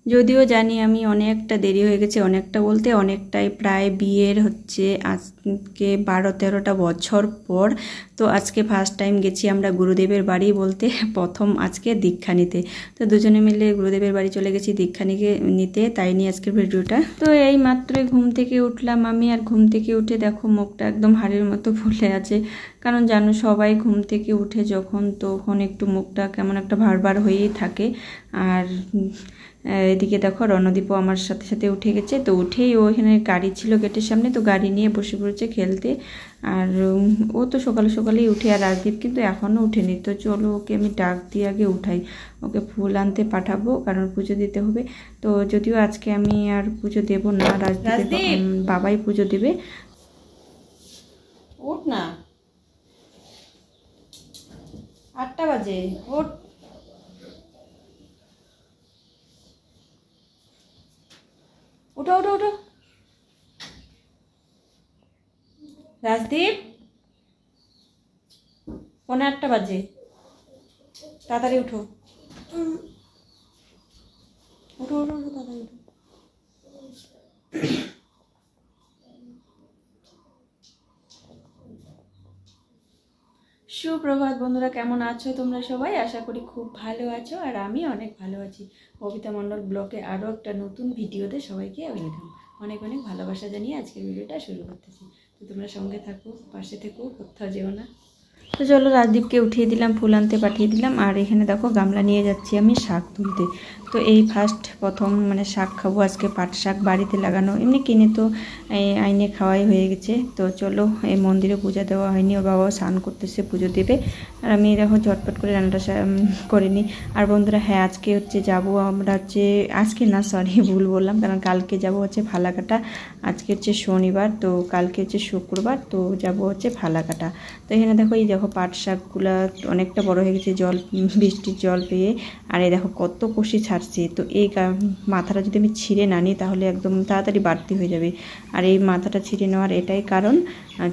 যদিও জানি আমি অনেকটা দেরি হয়ে গেছে, অনেকটা বলতে অনেকটাই, প্রায় বিয়ের হচ্ছে আজকে 12-13টা বছর পর। তো আজকে ফার্স্ট টাইম গেছি আমরা গুরুদেবের বাড়ি, বলতে প্রথম আজকে দীক্ষা নিতে। তো দুজনে মিলে গুরুদেবের বাড়ি চলে গেছি দীক্ষা নিতে, তাই নিয়ে আজকের ভিডিওটা। তো এই মাত্রই ঘুম থেকে উঠলাম আমি, আর ঘুম থেকে উঠে দেখো মুখটা একদম হাড়ের মতো ফুলে আছে। কারণ জানো সবাই ঘুম থেকে উঠে যখন, তখন একটু মুখটা কেমন একটা ভার হয়েই থাকে। আর এদিকে দেখো রণদীপও আমার সাথে সাথে উঠে গেছে। তো উঠেই ও এখানে গাড়ি ছিল গেটের সামনে, তো গাড়ি নিয়ে বসে পড়েছে খেলতে। আর ও তো সকালে সকালেই উঠে, আর রাজদীপ কিন্তু এখনও উঠেনি। তো চলো ওকে আমি ডাক দিয়ে আগে উঠাই, ওকে ফুল আনতে পাঠাবো, কারণ পুজো দিতে হবে। তো যদিও আজকে আমি আর পুজো দেব না, রাজদীপ বাবাই পুজো দেবে। উঠ না, 8টা বাজে, উঠ। উঠো উঠো উঠো রাজদীপ, 8:15 বাজে, তাড়াতাড়ি উঠো উঠো উঠো উঠো তাড়াতাড়ি উঠো। সুপ্রভাত বন্ধুরা, কেমন আছো তোমরা সবাই? আশা করি খুব ভালো আছো, আর আমি অনেক ভালো আছি। ববিতা মণ্ডল ব্লগে আরও একটা নতুন ভিডিওতে সবাইকে ওয়েলকাম। অনেক অনেক ভালোবাসা জানিয়ে আজকের ভিডিওটা শুরু করতেছি। তো তোমরা সঙ্গে থাকো, পাশে থেকো, কোথাও যেও না। তো চলো রাজদীপকে উঠিয়ে দিলাম, ফুল আনতে পাঠিয়ে দিলাম। আর এখানে দেখো গামলা নিয়ে যাচ্ছি আমি শাক তুলতে। তো এই প্রথম মানে শাক খাবো আজকে, পাট শাক বাড়িতে লাগানো, এমনি কিনে তো আইনে খাওয়াই হয়ে গেছে। তো চলো, এই মন্দিরে পূজা দেওয়া হয়নি, ওর বাবাও স্নান করতেছে, পুজো দেবে। আর আমি দেখো ঝটপট করে রান্নাটা করে নিই। আর বন্ধুরা হ্যাঁ, আজকে হচ্ছে যাবো আমরা, হচ্ছে আজকে না, সরি ভুল বললাম, কারণ কালকে যাব হচ্ছে ফালাকাটা। আজকে হচ্ছে শনিবার, তো কালকে হচ্ছে শুক্রবার, তো যাব হচ্ছে ফালাকাটা। তো এখানে দেখো, এই দেখো পাট শাকগুলা অনেকটা বড় হয়ে গেছে জল, বৃষ্টির জল পেয়ে। আর এই দেখো কত কষি ছাড়ছে। তো এই মাথাটা যদি আমি ছিঁড়ে না নিই তাহলে একদম তাড়াতাড়ি বাড়তি হয়ে যাবে। আর এই মাথাটা ছিঁড়ে নেওয়ার এটাই কারণ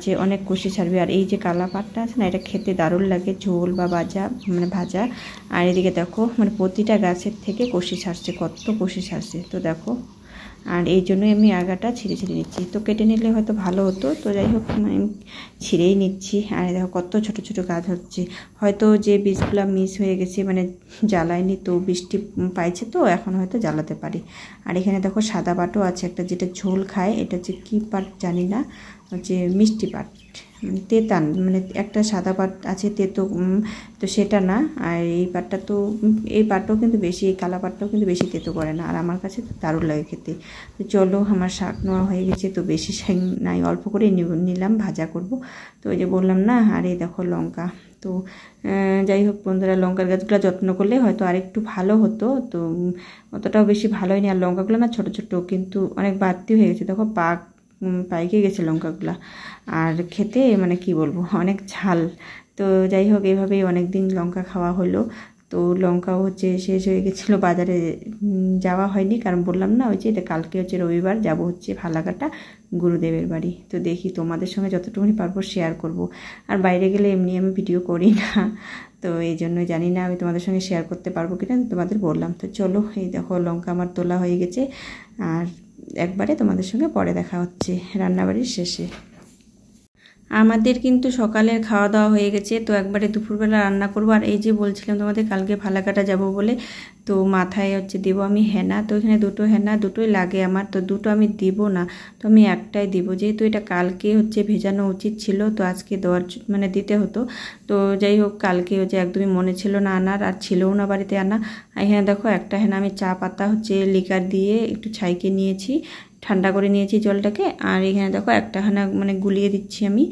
যে অনেক কষি ছাড়বে। আর এই যে কালা পাটটা আছে না, এটা খেতে দারুণ লাগে, ঝোল বা ভাজা। আর এদিকে দেখো মানে প্রতিটা গাছের থেকে কষি ছাড়ছে, কত কষি ছাড়ছে। তো দেখো, আর এই জন্যই আমি আগাটা ছিঁড়ে নিচ্ছি। তো কেটে নিলে হয়তো ভালো হতো, তো যাই হোক আমি ছিঁড়েই নিচ্ছি। আর দেখো কত ছোট ছোট গাছ হচ্ছে, হয়তো যে বীজগুলো মিস হয়ে গেছে, মানে জ্বালায়নি, তো বৃষ্টি পাইছে তো এখন হয়তো জ্বালাতে পারি। আর এখানে দেখো সাদা পাটও আছে একটা, যেটা ঝোল খায়, এটা হচ্ছে কী পাট জানি না, হচ্ছে মিষ্টি পাট, তেতান, মানে একটা সাদা পাট আছে তেতো, তো সেটা না। আর এই পাটটা তো, এই পাটটাও কিন্তু বেশি, এই কালা পাটটাও কিন্তু বেশি তেতো করে না, আর আমার কাছে তো দারুণ লাগে খেতে। তো চলো, আমার শাক নেওয়া হয়ে গেছে, তো বেশি শাক নাই, অল্প করে নিলাম, ভাজা করব। তো ওই যে বললাম না। আর এই দেখো লঙ্কা। তো যাই হোক বন্ধুরা, লঙ্কার গাছগুলো যত্ন করলে হয়তো আরেকটু ভালো হতো, তো অতটাও বেশি ভালো হয়নি। আর লঙ্কাগুলো না ছোটো ছোটো, কিন্তু অনেক বাড়তি হয়ে গেছে, দেখো পাইকে গেছে লঙ্কাগুলা। আর খেতে মানে কি বলবো, অনেক ঝাল। তো যাই হোক, এইভাবেই অনেক দিন লঙ্কা খাওয়া হলো। তো লঙ্কাও হচ্ছে শেষ হয়ে গেছিলো, বাজারে যাওয়া হয়নি, কারণ বললাম না ওই যে এটা কালকে হচ্ছে রবিবার, যাব হচ্ছে ফালাকাটা গুরুদেবের বাড়ি। তো দেখি তোমাদের সঙ্গে যতটুকুনি পারবো শেয়ার করব। আর বাইরে গেলে এমনি আমি ভিডিও করি না, তো এই জন্যই জানি না আমি তোমাদের সঙ্গে শেয়ার করতে পারবো কিনা, তোমাদের বললাম। তো চলো, এই দেখো লঙ্কা আমার তোলা হয়ে গেছে। আর একবারে তোমাদের সঙ্গে পরে দেখা হচ্ছে রান্নাবাড়ির শেষে। আমাদের কিন্তু সকালের খাওয়া দাওয়া হয়ে গেছে, তো একবারে দুপুরবেলা রান্না করবো। আর এই যে বলছিলাম তোমাদের কালকে ফালাকাটা যাব বলে, তো মাথায় হচ্ছে দেবো আমি হেনা। তো এখানে দুটো হেনা, দুটোই লাগে আমার, তো দুটো আমি দিব না, তো আমি একটাই দিব, যেহেতু এটা কালকে হচ্ছে ভেজানো উচিত ছিল, তো আজকে দেওয়ার মানে দিতে হতো। তো যাই হোক, কালকে হচ্ছে একদমই মনে ছিল না আনার, আর ছিলও না বাড়িতে আনা। এখানে দেখো একটা হেনা আমি চা পাতা হচ্ছে লিকার দিয়ে একটু ছাইকে নিয়েছি, ঠান্ডা করে নিয়েছি জলটাকে। আর এখানে দেখো একটা হানা মানে গুলিয়ে দিচ্ছি আমি,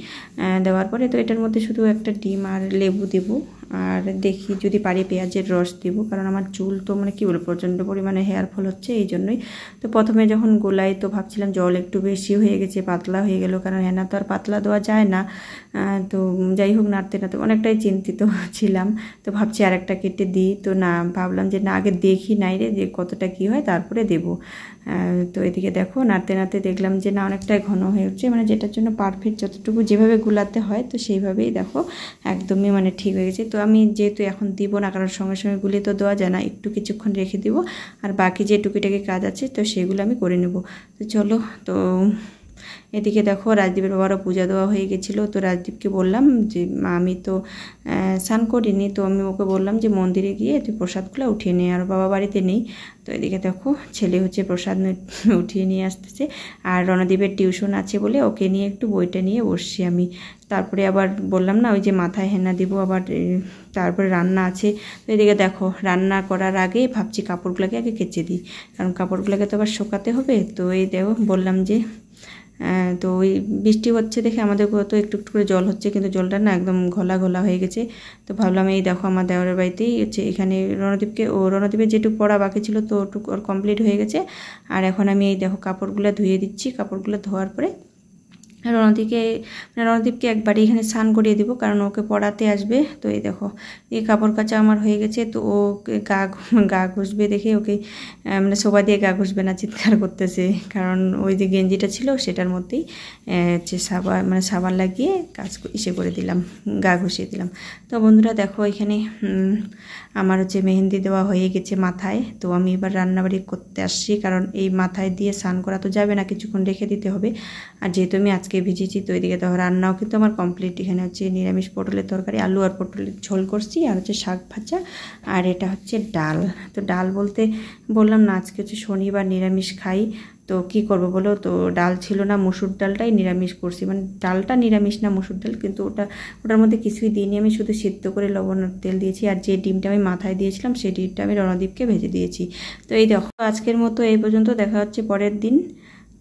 দেওয়ার পরে তো এটার মধ্যে শুধু একটা ডিম আর লেবু দেবো। আর দেখি যদি পারি পেঁয়াজের রস দেবো, কারণ আমার চুল তো মানে কী বলবো প্রচণ্ড পরিমাণে হেয়ার ফল হচ্ছে, এই জন্যই। তো প্রথমে যখন গোলাই তো ভাবছিলাম জল একটু বেশি হয়ে গেছে, পাতলা হয়ে গেল, কারণ হেনা তো আর পাতলা দেওয়া যায় না। তো যাই হোক, নাড়তে অনেকটাই চিন্তিত ছিলাম। তো ভাবছি আর একটা কেটে দিই, তো না, ভাবলাম যে না, আগে দেখি নাই রে যে কতটা কী হয়, তারপরে দেবো। তো এদিকে দেখো নাড়তে দেখলাম যে না, অনেকটাই ঘন হয়ে উঠছে, মানে যেটার জন্য পারফেক্ট যতটুকু যেভাবে গুলাতে হয়, তো সেইভাবেই দেখো একদমই মানে ঠিক হয়ে গেছে। তো আমি যেহেতু এখন দিব না, কারণ সঙ্গে সঙ্গে গুলি তো দেওয়া যায় না, একটু কিছুক্ষণ রেখে দিব, আর বাকি যে টুকিটাকি কাজ আছে তো সেগুলো আমি করে নেব। তো চলো, তো এদিকে দেখো রাজদীপের বাবারও পূজা দেওয়া হয়ে গেছিলো। তো রাজদীপকে বললাম যে আমি তো স্নান করিনি, তো আমি ওকে বললাম যে মন্দিরে গিয়ে তুই প্রসাদগুলো উঠিয়ে নে, আর বাবা বাড়িতে নেই। তো এদিকে দেখো ছেলে হচ্ছে প্রসাদ উঠিয়ে নিয়ে আসতেছে, আর রণদীপের টিউশন আছে বলে ওকে নিয়ে একটু বইটা নিয়ে বসছি আমি। তারপরে আবার বললাম না ওই যে মাথায় হেনা দিব, আবার তারপরে রান্না আছে। তো এদিকে দেখো রান্না করার আগে ভাবছি কাপড়গুলোকে আগে কেচে দিই, কারণ কাপড়গুলোকে তো আবার শুকাতে হবে। তো এই দেখো বললাম যে তো ওই বৃষ্টি হচ্ছে দেখে আমাদের তো একটু একটু করে জল হচ্ছে, কিন্তু জলটা না একদম ঘোলা ঘোলা হয়ে গেছে। তো ভাবলাম এই দেখো আমার দেওয়ারের বাড়িতেই হচ্ছে, এখানে রণদীপের যেটুকু পড়া বাকি ছিল তো ওটুকু ওর কমপ্লিট হয়ে গেছে। আর এখন আমি এই দেখো কাপড়গুলো ধুয়ে দিচ্ছি। কাপড়গুলো ধোয়ার পরে রণদীপকে একবারই এখানে স্নান করিয়ে দিব, কারণ ওকে পড়াতে আসবে। তো এই দেখো এই কাপড় কাচা আমার হয়ে গেছে। তো ও গা ঘষবে দেখে ওকে মানে শোভা দিয়ে গা ঘষবে না, চিৎকার করতেছে, কারণ ওই যে গেঞ্জিটা ছিল সেটার মধ্যেই হচ্ছে সাবান লাগিয়ে করে দিলাম, গা ঘষিয়ে দিলাম। তো বন্ধুরা দেখো এখানে আমার হচ্ছে মেহেন্দি দেওয়া হয়ে গেছে মাথায়। তো আমি এবার রান্নাবাড়ি করতে আসছি, কারণ এই মাথায় দিয়ে স্নান করা তো যাবে না, কিছুক্ষণ রেখে দিতে হবে। আর যেহেতু আমি আজকে ভিজেছি, তো এদিকে তো রান্নাও কিন্তু আমার কমপ্লিট। এখানে হচ্ছে নিরামিষ পটলের তরকারি, আলু আর পটলের ঝোল করছি, আর হচ্ছে শাক ভাজা, আর এটা হচ্ছে ডাল। তো ডাল বলতে বললাম না আজকে হচ্ছে শনিবার, নিরামিষ খাই। তো কি করব বলো, তো ডাল ছিল না, মসুর ডালটাই নিরামিষ করছি, মানে ডালটা নিরামিষ না মসুর ডাল, কিন্তু ওটার মধ্যে কিছুই দিইনি, আমি শুধু সিদ্ধ করে লবণ আর তেল দিয়েছি। আর যে ডিমটা আমি মাথায় দিয়েছিলাম সেই ডিমটা আমি রণদীপকে ভেজে দিয়েছি। তো এই দেখো আজকের মতো এই পর্যন্ত, দেখা হচ্ছে পরের দিন।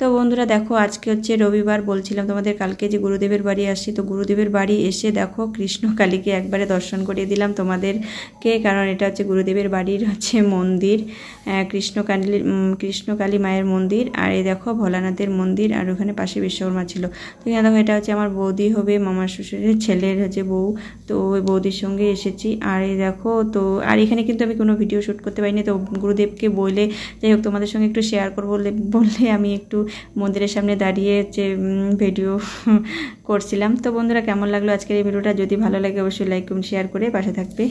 তো বন্ধুরা দেখো আজকে হচ্ছে রবিবার, বলছিলাম তোমাদের কালকে যে গুরুদেবের বাড়ি আসছি। তো গুরুদেবের বাড়ি এসে দেখো কৃষ্ণকালীকে একবারে দর্শন করিয়ে দিলাম তোমাদেরকে, কারণ এটা হচ্ছে গুরুদেবের বাড়ির হচ্ছে মন্দির, কৃষ্ণকালী মায়ের মন্দির। আর এই দেখো ভোলানাথের মন্দির, আর ওখানে পাশে বিশ্বকর্মা ছিল। তো এখানে দেখো এটা হচ্ছে আমার বৌদি হবে, মামার শ্বশুরের ছেলের হচ্ছে বউ। তো ওই বৌদির সঙ্গে এসেছি। আর এই দেখো তো, আর এখানে কিন্তু আমি কোনো ভিডিও শ্যুট করতে পারিনি। তো গুরুদেবকে বলে যাই হোক তোমাদের সঙ্গে একটু শেয়ার করবো বললে আমি একটু মন্দিরের সামনে দাঁড়িয়ে যে ভিডিও করছিলাম। তো বন্ধুরা কেমন লাগলো আজকের এই ভিডিওটা? যদি ভালো লাগে অবশ্যই লাইক কমেন্ট শেয়ার করে পাশে থাকবে।